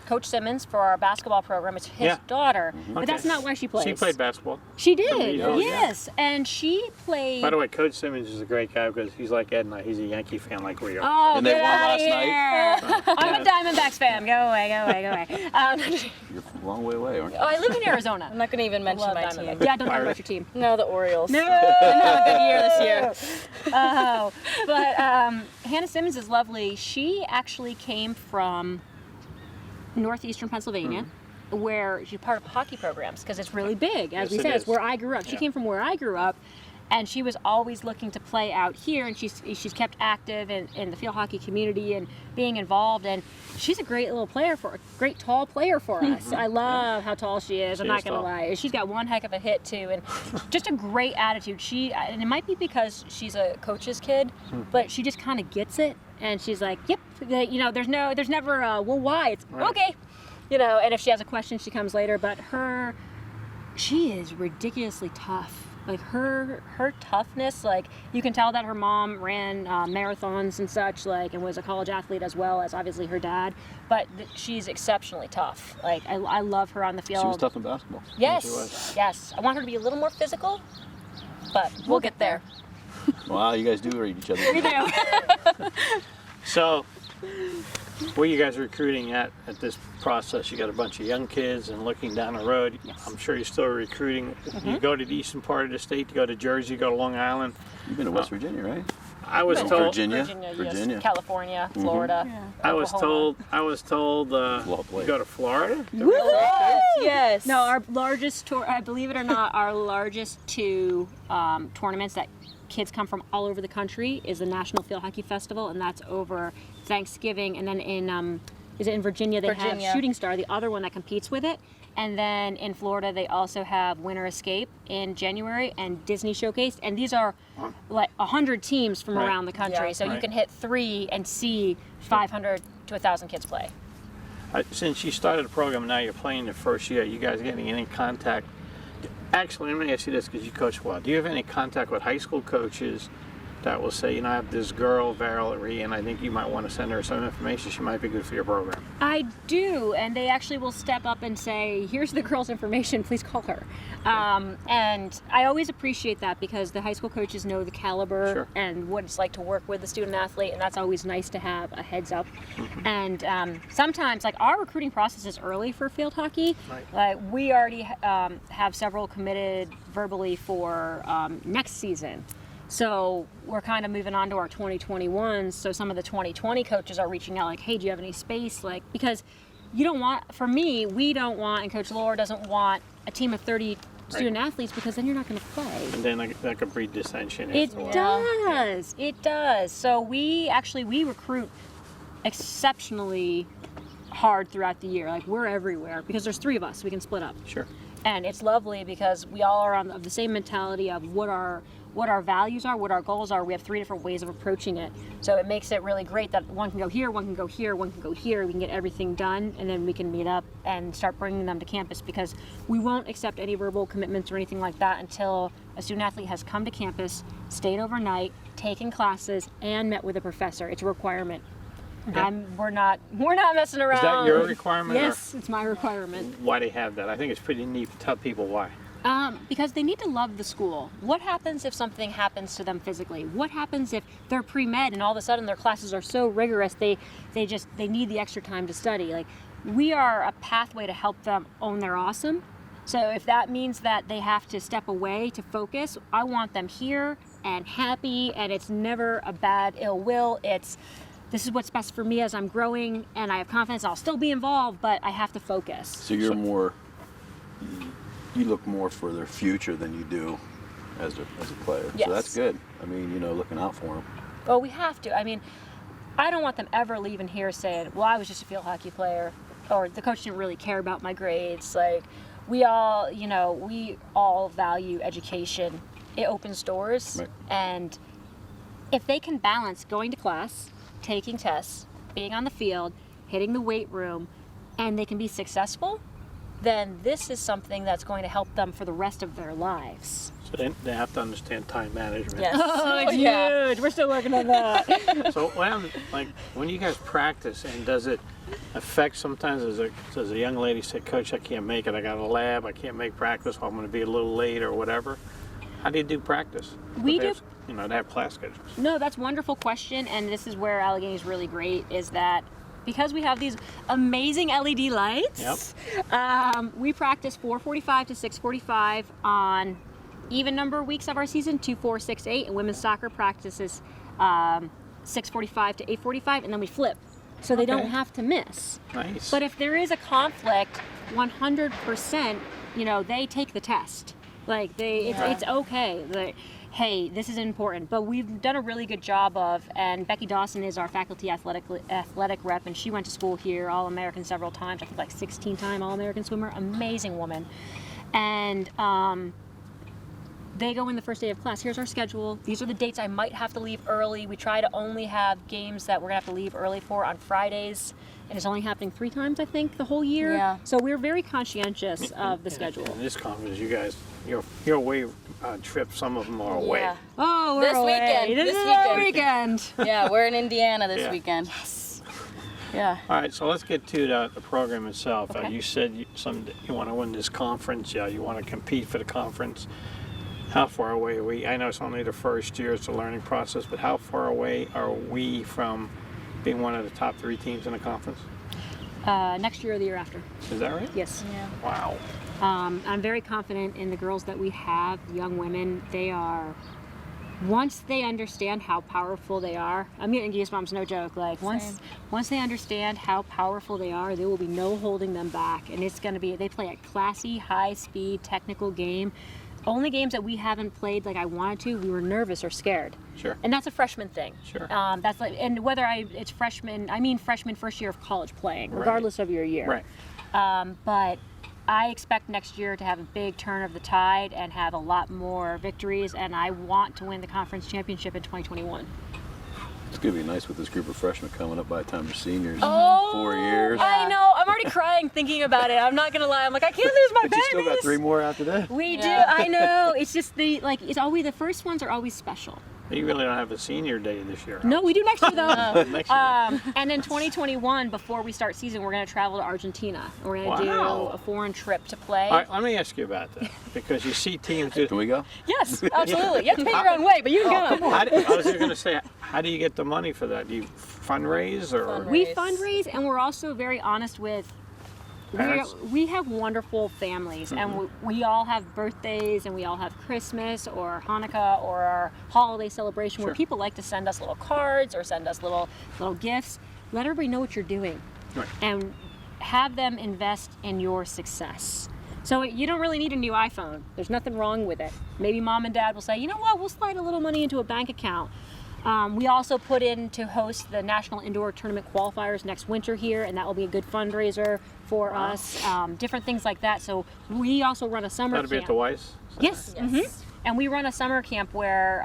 Coach Simmons for our basketball program. It's his Yeah. daughter, Okay. but that's not why she plays. She played basketball. She did, Meadville, yeah. yes, and she played. By the way, Coach Simmons is a great guy because he's like Ed and I. He's a Yankee fan like we are. Oh, And they get won out last of here. I'm a Diamondbacks fan. Go away, go away, go away. You're a long way away, aren't you? Oh, I live in Arizona. I'm not going to even mention Love my Diamondbacks. team. Yeah, don't talk about your team. No, the Orioles. No. Didn't have a good year this year. Oh, but Hannah Simmons is lovely. She actually came from northeastern Pennsylvania, where she's part of hockey programs because it's really big. As Yes, we it said, it's is. where I grew up. She Yeah. came from where I grew up, and she was always looking to play out here. And she's kept active in the field hockey community and being involved. And she's a great little player great tall player for us. I love how tall she is. I'm She not is gonna tall. lie. She's got one heck of a hit too, and just a great attitude. And it might be because she's a coach's kid, but she just kind of gets it. And she's like, yep, there's never well, why? It's Right. okay, and if she has a question, she comes later. But she is ridiculously tough. Like her toughness, like you can tell that her mom ran marathons and such, like, and was a college athlete as well as obviously her dad. But she's exceptionally tough. Like I love her on the field. She was tough in basketball. Yes, She was. yes. I want her to be a little more physical, but we'll get there. Wow, you guys do read each other. We do. So, where you guys are recruiting at this process? You got a bunch of young kids and looking down the road. Yes. I'm sure you're still recruiting. You go to the eastern part of the state, you go to Jersey, you go to Long Island. You've been to West Virginia, right? I was Been told. Virginia. Yes. California, Florida. I was told. Well You played. go to Florida. Yes. No, our largest tour, believe it or not, our largest two tournaments that kids come from all over the country is the National Field Hockey Festival, and that's over Thanksgiving. And then in Virginia, they Virginia. have Shooting Star, the other one that competes with it. And then in Florida, they also have Winter Escape in January and Disney Showcase. And these are like 100 teams from Right. around the country. Yeah. So you Right. can hit 3 and see 500 to 1,000 kids play. Since you started the program, and now you're playing the first year. You guys getting any contact? Actually, let me ask you this, because you coach well. Do you have any contact with high school coaches that will say, I have this girl, Valerie, and I think you might want to send her some information. She might be good for your program. I do, and they actually will step up and say, here's the girl's information, please call her. And I always appreciate that because the high school coaches know the caliber Sure. and what it's like to work with the student athlete, and that's always nice to have a heads up. And sometimes, like, our recruiting process is early for field hockey. Right. Like, we already have several committed verbally for next season. So we're kind of moving on to our 2021. So some of the 2020 coaches are reaching out like, hey, do you have any space? Like, because you don't want, for me, we don't want, and Coach Lohr doesn't want a team of 30 student athletes because then you're not going to play. And then that could breed dissension. It after a while. does. It does. So we recruit exceptionally hard throughout the year. Like, we're everywhere because there's 3 of us. We can split up. Sure. And it's lovely because we all are of the same mentality of what our values are, what our goals are. We have 3 different ways of approaching it. So it makes it really great that one can go here, one can go here, one can go here. We can get everything done, and then we can meet up and start bringing them to campus because we won't accept any verbal commitments or anything like that until a student athlete has come to campus, stayed overnight, taken classes, and met with a professor. It's a requirement. We're not messing around. Is that your requirement? Yes, it's my requirement. Or why they have that? I think it's pretty neat to tell people why. Because they need to love the school. What happens if something happens to them physically? What happens if they're pre-med and all of a sudden their classes are so rigorous they need the extra time to study? Like, we are a pathway to help them own their awesome. So if that means that they have to step away to focus, I want them here and happy, and it's never a bad ill will. This is what's best for me as I'm growing, and I have confidence I'll still be involved, but I have to focus. So you're more you look more for their future than you do as a player. Yes. So that's good. I mean, you know, looking out for them. Well, we have to. I mean, I don't want them ever leaving here saying, well, I was just a field hockey player, or the coach didn't really care about my grades. Like, we all value education. It opens doors. Right. And if they can balance going to class, taking tests, being on the field, hitting the weight room, and they can be successful, then this is something that's going to help them for the rest of their lives. So they have to understand time management. Yes. Oh, it's yeah. huge. We're still working on that. So when you guys practice, and does it affect sometimes does a young lady say, Coach, I can't make it, I got a lab, I can't make practice, or I'm going to be a little late or whatever? How do you do practice? We They do- have, they have class schedules. No, that's a wonderful question, and this is where Allegheny is really great, is that because we have these amazing LED lights, we practice 4:45 to 6:45 on even number of weeks of our season, 2, 4, 6, 8, and women's soccer practices 6:45 to 8:45, and then we flip, so they don't Okay. have to miss. Nice. But if there is a conflict, 100%, they take the test. Like it's okay. Like, hey, this is important. But we've done a really good job of, and Becky Dawson is our faculty athletic rep, and she went to school here, All-American several times. I think like 16-time All-American swimmer. Amazing woman. And they go in the first day of class. Here's our schedule. These are the dates I might have to leave early. We try to only have games that we're gonna have to leave early for on Fridays, and it's only happening 3 times, I think, the whole year. Yeah. So we're very conscientious of the schedule. In this conference, you guys, your away trip, some of them are away. Yeah. Oh, we're This away. weekend, This this is our weekend. weekend. Yeah, we're in Indiana this Yeah. weekend. Yes. Yeah. All right, so let's get to the program itself. Okay. You said you want to win this conference. You want to compete for the conference. How far away are we? I know it's only the first year, it's a learning process, but how far away are we from being one of the top 3 teams in the conference? Next year or the year after. Is that right? Yes. Yeah. Wow. I'm very confident in the girls that we have, young women. They are, once they understand how powerful they are, I'm getting goosebumps, no joke. Like once they understand how powerful they are, there will be no holding them back. And it's going to be, they play a classy, high-speed, technical game. Only games that we haven't played like I wanted to, we were nervous or scared. Sure. And that's a freshman thing. Sure. That's like, and whether it's freshman, I mean freshman first year of college playing, Right. regardless of your year. Right. But I expect next year to have a big turn of the tide and have a lot more victories, and I want to win the conference championship in 2021. It's going to be nice with this group of freshmen coming up by the time they're seniors. Oh, 4 years. I know. I'm already crying thinking about it. I'm not gonna lie. I'm like, I can't lose my But babies. you still got 3 more after that. We do. Yeah. I know. It's just it's always the first ones are always special. You really don't have a senior day this year. No, we do next year though. Next year. And in 2021, before we start season, we're going to travel to Argentina. We're going to do Wow. a foreign trip to play. All right, let me ask you about that, because you see teams do. Can we go? Yes, absolutely. You have to pay your own way, but you can go. I was just going to say, how do you get the money for that? Do you fundraise or? Fundraise. We fundraise, and we're also very honest with. Parents? We have wonderful families, and we all have birthdays, and we all have Christmas or Hanukkah or our holiday celebration where Sure. people like to send us little cards or send us little gifts. Let everybody know what you're doing, Right. and have them invest in your success. So you don't really need a new iPhone. There's nothing wrong with it. Maybe mom and dad will say, you know what, we'll slide a little money into a bank account. We also put in to host the National Indoor Tournament qualifiers next winter here, and that will be a good fundraiser for us. Different things like that. So we also run a summer That'll be camp. at the Weiss? Yes. Yes. And we run a summer camp where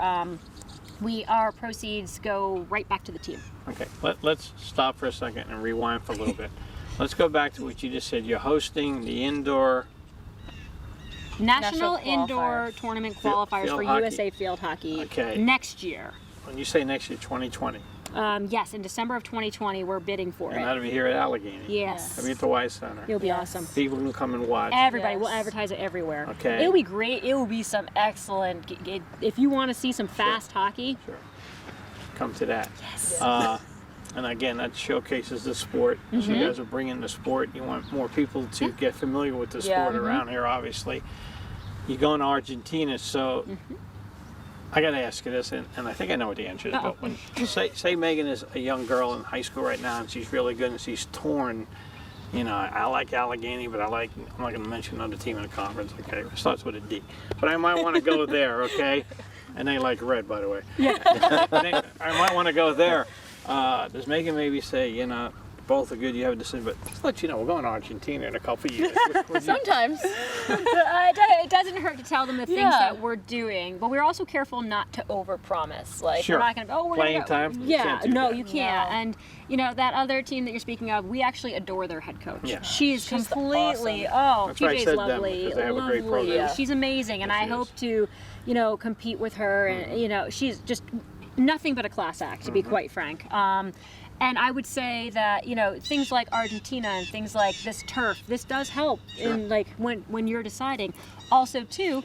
our proceeds go right back to the team. Okay, let's stop for a second and rewind for a little bit. Let's go back to what you just said. You're hosting the indoor. National National Indoor qualifiers. Tournament qualifiers Field for hockey. USA Field Hockey Okay. next year. When you say next year, 2020, Yes, in December of 2020, we're bidding for and it. that'll be here at Allegheny. Yes. That'll be at the Weiss Center. It'll be Yes. awesome. People can come and watch. Everybody, Yes. we'll advertise it everywhere. Okay. It'll be great. It will be some excellent. If you want to see some fast hockey, Sure. Come to that. yes. And again, that showcases the sport. So you guys are bringing the sport. You want more people to get familiar with the Yeah. sport around here, obviously. You're going to Argentina, so I got to ask you this, and I think I know what the answer is, Uh-oh. but when say Megan is a young girl in high school right now, and she's really good, and she's torn you know, I like Allegheny, but I'm not going to mention another team in the conference. Okay, it starts with a D. But I might want to go there, okay? And they like red, by the way. Yeah. I might want to go there. Does Megan maybe say, you know, both are good, you have a decision, but just let you know, we're going to Argentina in a couple of years. Sometimes. It doesn't hurt to tell them the things that we're doing, but we're also careful not to overpromise. Like, Sure. we're not going to, we're Playing gonna go. time? You Yeah, can't do no, that. you can't. No. And, you know, that other team that you're speaking of, we actually adore their head coach. Yeah. She's completely, That's why I TJ's said them, lovely. because they have a great lovely. program. She's amazing, and Yes, I she hope is. to, you know, compete with her. And, you know, she's just nothing but a class act, to be quite frank. And I would say that, you know, things like Argentina and things like this turf, this does help in like when you're deciding. Also, too,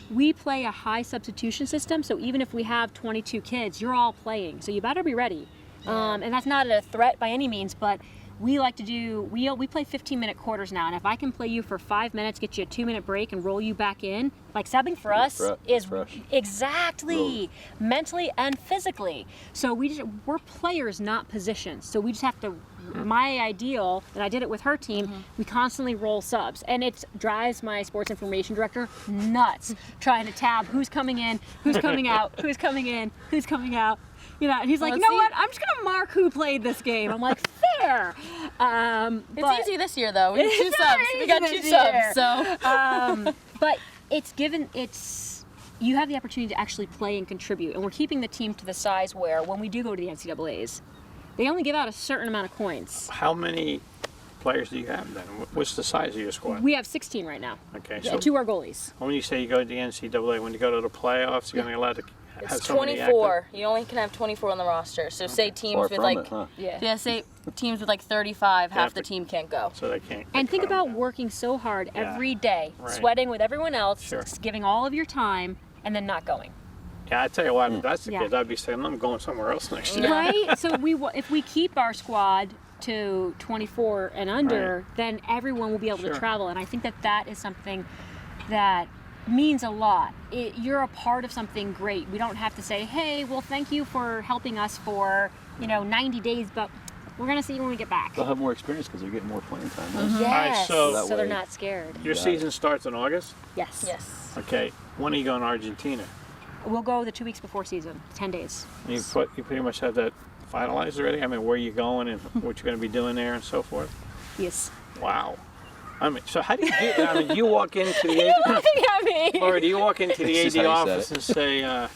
we play a high substitution system, so even if we have 22 kids, you're all playing, so you better be ready. And that's not a threat by any means, but we like to do, we play 15-minute quarters now, and if I can play you for 5 minutes, get you a 2-minute break, and roll you back in, like subbing for us is fresh. exactly mentally and physically. So we're players, not positions. So we just have to. My ideal, and I did it with her team, we constantly roll subs, and it drives my sports information director nuts trying to tab who's coming in, who's coming out, who's coming in, who's coming out. You know, and he's like, Let's you know see. what? I'm just gonna mark who played this game. I'm like, fair. It's easy this year, though. We have two It's subs. very We got easy two this subs, year. so. But you have the opportunity to actually play and contribute, and we're keeping the team to the size where when we do go to the NCAAs, they only give out a certain amount of coins. How many players do you have then? What's the size of your squad? We have 16 right now. Okay, Yeah, so 2 are goalies. when you say you go to the NCAA, when you go to the playoffs, you're only allowed to have It's so many 24. active? You only can have 24 on the roster. So say teams Far with from like, it, huh? yeah, say teams with like 35, half the but- team can't go. So they can't. And they think cut 'em about down. working so hard Yeah. every day, Right. sweating with everyone else, Sure. giving all of your time, and then not going. Yeah, I tell you what, if that's the Yeah. case, I'd be saying, I'm going somewhere else next year. Right? So if we keep our squad to 24 and under, then everyone will be able Sure. to travel. And I think that is something that means a lot. You're a part of something great. We don't have to say, hey, well, thank you for helping us for 90 days, but we're going to see you when we get back. They'll have more experience because they're getting more playing time. Yes. so- That So they're way- not scared. Your season starts in August? Yes. Yes. Okay. When are you going to Argentina? We'll go the 2 weeks before season, 10 days. You pretty much have that finalized already? I mean, where you going and what you're going to be doing there and so forth? Yes. Wow. I mean, so how do you do? I mean, do you walk into the or do you walk into the It's AD just how you office said and say,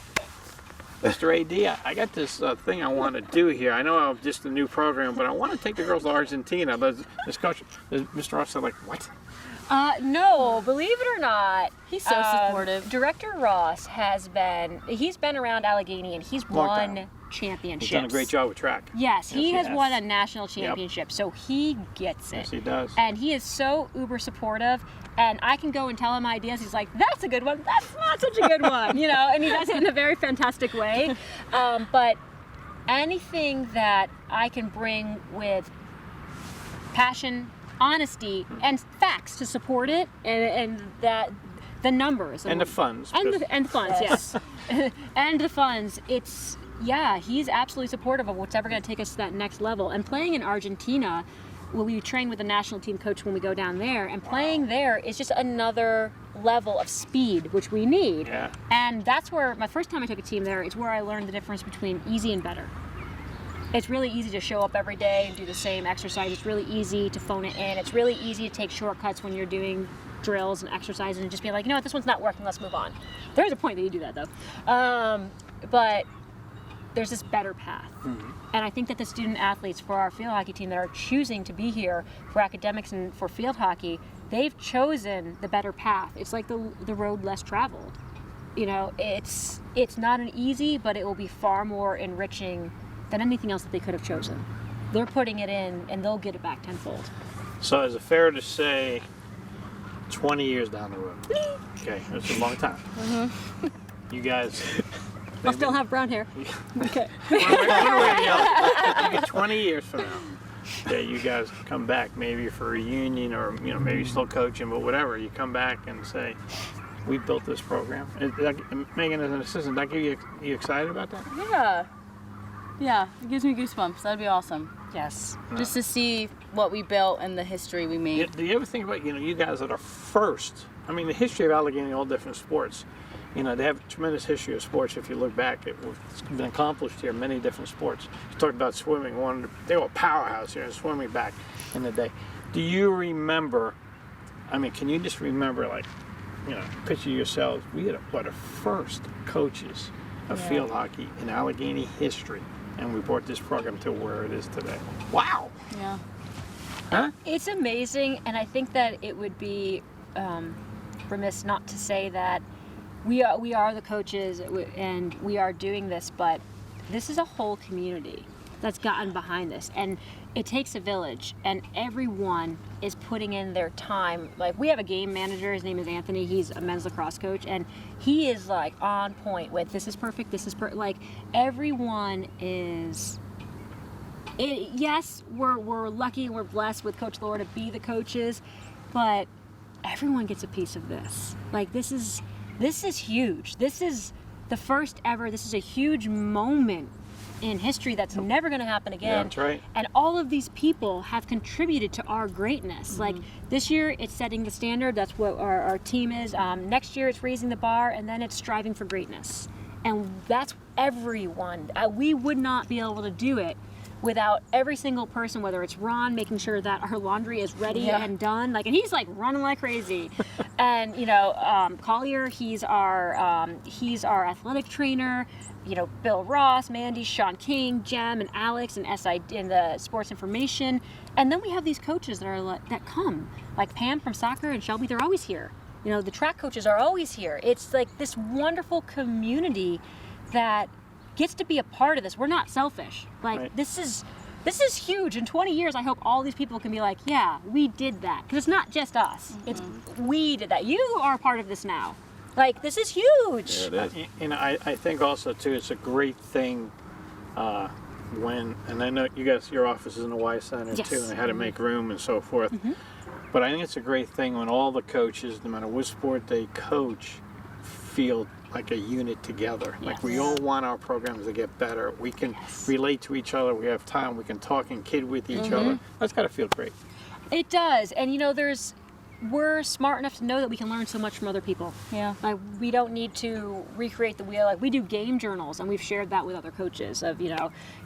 Mr. AD, I got this thing I want to do here. I know I'm just a new program, but I want to take the girls to Argentina. This coach, Mr. Ross said, like, what? No, believe it or not, He's so supportive. Director Ross he's been around Allegheny and he's Long won time. championships. He's done a great job with track. Yes, he Yes, has he won has. a national championship, so he gets it. Yes, he does. And he is so uber supportive, and I can go and tell him ideas. He's like, that's a good one, that's not such a good one, and he does it in a very fantastic way. But anything that I can bring with passion, honesty, and facts to support it, and that the numbers And the funds. and because- the funds, yes, and the funds. He's absolutely supportive of what's ever going to take us to that next level. And playing in Argentina, we train with the national team coach when we go down there, and playing there is just another level of speed, which we need. Yeah. And that's where my first time I took a team there, it's where I learned the difference between easy and better. It's really easy to show up every day and do the same exercise. It's really easy to phone it in. It's really easy to take shortcuts when you're doing drills and exercises and just be like, you know what, this one's not working, let's move on. There's a point that you do that though. But there's this better path. Mm-hmm. And I think that the student athletes for our field hockey team that are choosing to be here for academics and for field hockey, they've chosen the better path. It's like the road less traveled. It's not an easy, but it will be far more enriching than anything else that they could have chosen. They're putting it in and they'll get it back tenfold. So is it fair to say 20 years down the road? Okay, that's a long time. Mm-hmm. You guys... I'll still have brown hair. Okay. One way or the other. Maybe 20 years from now, okay, you guys come back maybe for a reunion or maybe still coaching, but whatever. You come back and say, "We built this program." Megan, as an assistant, that get you excited about that? Yeah. Yeah, it gives me goosebumps. That'd be awesome. Yes. Just to see what we built and the history we made. Do you ever think about, you guys are the first, I mean, the history of Allegheny, all different sports, they have a tremendous history of sports. If you look back, it's been accomplished here, many different sports. You talked about swimming. They were a powerhouse here in swimming back in the day. Do you remember, can you just remember, picture yourselves, we are the first coaches of field hockey in Allegheny history, and we brought this program to where it is today. Wow. Yeah. Huh? It's amazing, and I think that it would be remiss not to say that we are the coaches and we are doing this, but this is a whole community that's gotten behind this, and it takes a village, and everyone is putting in their time. Like, we have a game manager, his name is Anthony, he's a men's lacrosse coach, and he is on point with this is perfect, everyone is. Yes, we're lucky and we're blessed with Coach Lohr to be the coaches, but everyone gets a piece of this. This is huge. This is the first ever. This is a huge moment in history that's never going to happen again. Yeah, that's right. And all of these people have contributed to our greatness. This year, it's setting the standard. That's what our team is. Next year, it's raising the bar, and then it's striving for greatness. And that's everyone. We would not be able to do it without every single person, whether it's Ron making sure that our laundry is ready and done, and he's running like crazy, and Collier, he's our athletic trainer, Bill Ross, Mandy, Sean King, Jem, and Alex, and SID in the sports information, and then we have these coaches that come, like Pam from soccer and Shelby, they're always here. The track coaches are always here. It's this wonderful community that gets to be a part of this. We're not selfish. Right. This is huge. In 20 years, I hope all these people can be like, yeah, we did that. Because it's not just us. It's we did that. You are a part of this now. This is huge. Yeah, it is. I think also too, it's a great thing when, and I know you guys, your office is in the Y Center too, and they had to make room and so forth. But I think it's a great thing when all the coaches, no matter what sport they coach, feel like a unit together. We all want our programs to get better. We can relate to each other. We have time. We can talk and kid with each other. That's got to feel great. It does. And we're smart enough to know that we can learn so much from other people. Yeah. We don't need to recreate the wheel. We do game journals, and we've shared that with other coaches of,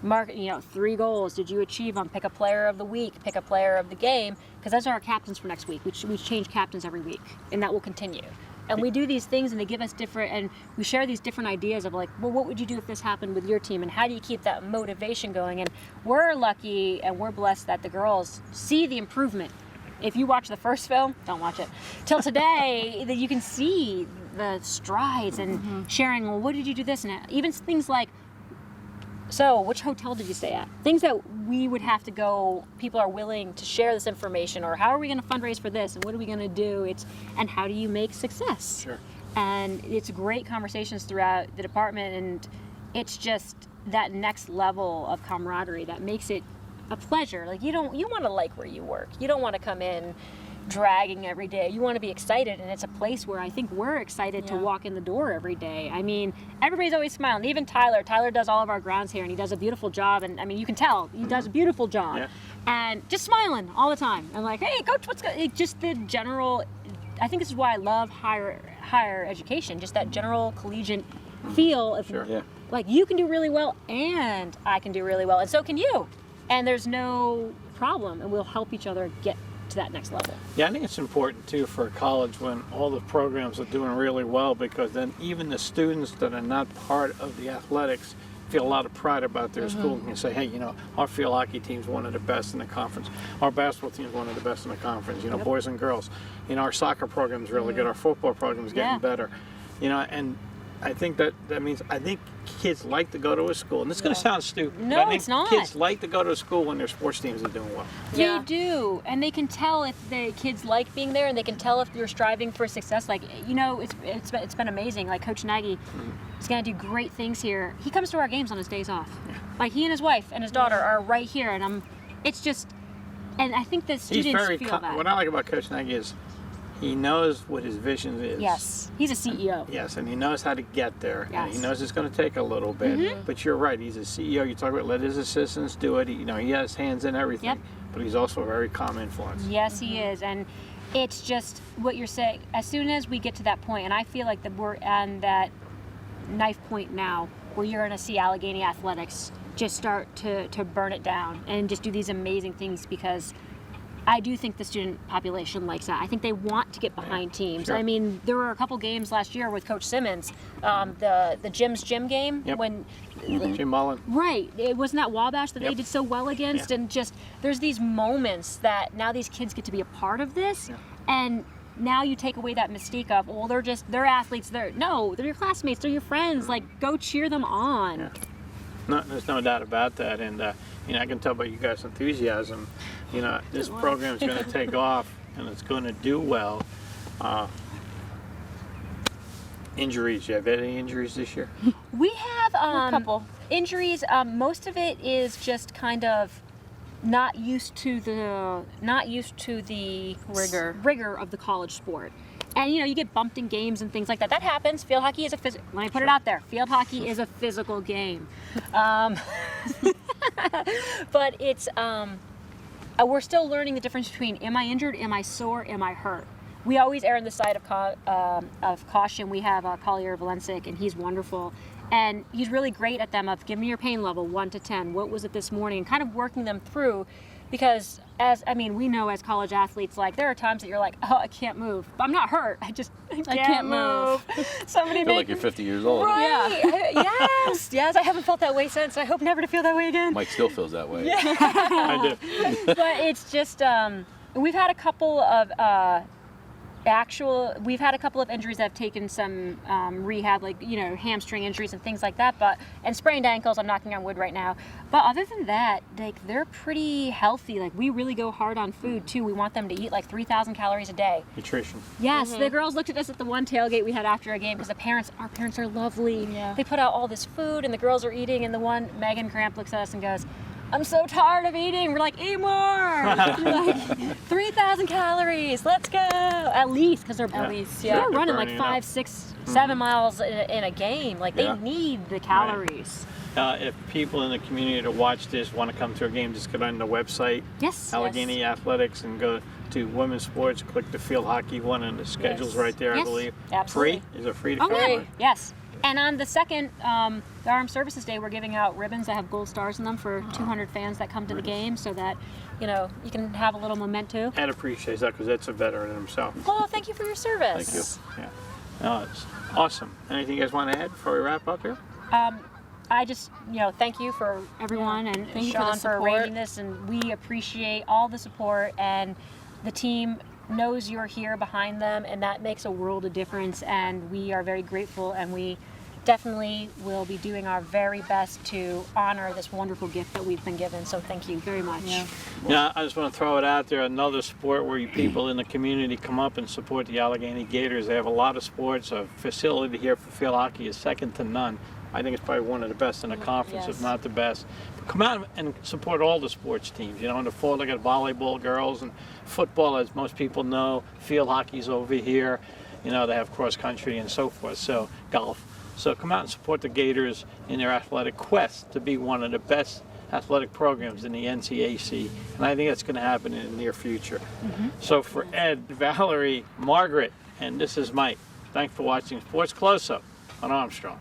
mark, 3 goals did you achieve on pick a player of the week, pick a player of the game, because those are our captains for next week. We change captains every week, and that will continue. And we do these things, and they give us and we share these different ideas of what would you do if this happened with your team, and how do you keep that motivation going? And we're lucky and we're blessed that the girls see the improvement. If you watch the first film, don't watch it, till today, that you can see the strides and sharing, what did you do this? And even things like, so which hotel did you stay at? Things that we would have to go, people are willing to share this information, or how are we going to fundraise for this, and what are we going to do? And how do you make success? Sure. And it's great conversations throughout the department, and it's just that next level of camaraderie that makes it a pleasure. You want to like where you work. You don't want to come in dragging every day. You want to be excited, and it's a place where I think we're excited to walk in the door every day. Everybody's always smiling. Even Tyler does all of our grounds here, and he does a beautiful job, and you can tell he does a beautiful job. Yeah. And just smiling all the time. I'm like, hey coach, what's good? Just the general, I think this is why I love higher education, just that general collegiate feel of you can do really well, and I can do really well, and so can you, and there's no problem, and we'll help each other get to that next level. Yeah, I think it's important too for college when all the programs are doing really well, because then even the students that are not part of the athletics feel a lot of pride about their school and can say, hey, our field hockey team's one of the best in the conference. Our basketball team's one of the best in the conference, boys and girls. Our soccer program's really good. Our football program's getting better. And I think that means, I think kids like to go to a school, and this is going to sound stupid. No, but I think it's not. Kids like to go to a school when their sports teams are doing well. They do, and they can tell if the kids like being there, and they can tell if you're striving for success. It's been amazing. Coach Nagy is going to do great things here. He comes to our games on his days off. He and his wife and his daughter are right here, and it's just, and I think the students feel that. What I like about Coach Nagy is he knows what his vision is. Yes, he's a CEO. Yes, and he knows how to get there. And he Yes. knows it's going to take a little bit. But you're right. He's a CEO. You talk about let his assistants do it. He has hands in everything. Yep. But he's also a very calm influence. Yes, he is, and it's just what you're saying. As soon as we get to that point, and I feel like that we're on that knife point now, where you're going to see Allegheny athletics just start to burn it down and just do these amazing things, because I do think the student population likes that. I think they want to get behind teams. Sure. I mean, there were a couple games last year with Coach Simmons, the Jim's Gym game, Yep. when Jim Mullen. right, it wasn't that Wabash that they Yep. did so well against, Yeah. and just there's these moments that now these kids get to be a part of this, and now you take away that mystique of, well, they're athletes. They're your classmates, they're your friends. Like, go cheer them on. Yeah. No, there's no doubt about that, and I can tell by you guys' enthusiasm. This program is going to take off, and it's going to do well. Injuries? You have any injuries this year? We have A couple. injuries. Most of it is just kind of not used to the rigor of the college sport. And you get bumped in games and things like that. That happens. Field hockey is let me put it out there. Field hockey is a physical game. But it's we're still learning the difference between, am I injured, am I sore, am I hurt? We always err on the side of caution. We have Collier Valencic, and he's wonderful. And he's really great at them of, give me your pain level, 1 to 10. What was it this morning? And kind of working them through, because we know as college athletes, like, there are times that you're like, oh, I can't move. But I'm not hurt. I can't move. Somebody I feel like you're 50 years old. Right. Yes. I haven't felt that way since. I hope never to feel that way again. Mike still feels that way. I do. But it's just, we've had a couple of injuries that have taken some rehab, like hamstring injuries and things like that, and sprained ankles. I'm knocking on wood right now, but other than that, like, they're pretty healthy. Like, we really go hard on food too. We want them to eat like 3,000 calories a day. Nutrition. Yes, the girls looked at us at the one tailgate we had after a game, because our parents are lovely. Yeah. They put out all this food and the girls are eating, and the one, Megan Cramp, looks at us and goes, I'm so tired of eating. We're like, eat more. Like, 3,000 calories. Let's go. At least, because they're They're running like burning 5, up. 6, 7 miles in a game. Like, they Yeah. need the calories. If people in the community to watch this want to come to a game, just go on the website, Yes. Allegheny Athletics, and go to women's sports, click the field hockey one, and the schedule's right there, I Yes, believe. absolutely. Free? Is it free to Oh, come? yeah. Yes. And on the second, the Armed Services Day, we're giving out ribbons that have gold stars in them for 200 fans that come to the game, so that, you can have a little memento. Ed appreciates that, because that's a veteran himself. Oh, thank you for your service. Thank you. Yeah. No, it's awesome. Anything you guys want to add before we wrap up here? I just, thank you for everyone, and Thank you for the Sean for support. arranging this, and we appreciate all the support, and the team knows you're here behind them, and that makes a world of difference, and we are very grateful, and we definitely will be doing our very best to honor this wonderful gift that we've been given. So thank you very much. Yeah. I just want to throw it out there, another sport where you people in the community come up and support the Allegheny Gators. They have a lot of sports. A facility here for field hockey is second to none. I think it's probably one of the best in the conference, Yes. if not the best. But come out and support all the sports teams. In the fall they got volleyball, girls, and football, as most people know. Field hockey's over here. They have cross country and so forth, so golf. So come out and support the Gators in their athletic quest to be one of the best athletic programs in the NCAC. And I think that's going to happen in the near future. So for Ed, Valerie, Margaret, and this is Mike, thanks for watching Sports Close-Up on Armstrong.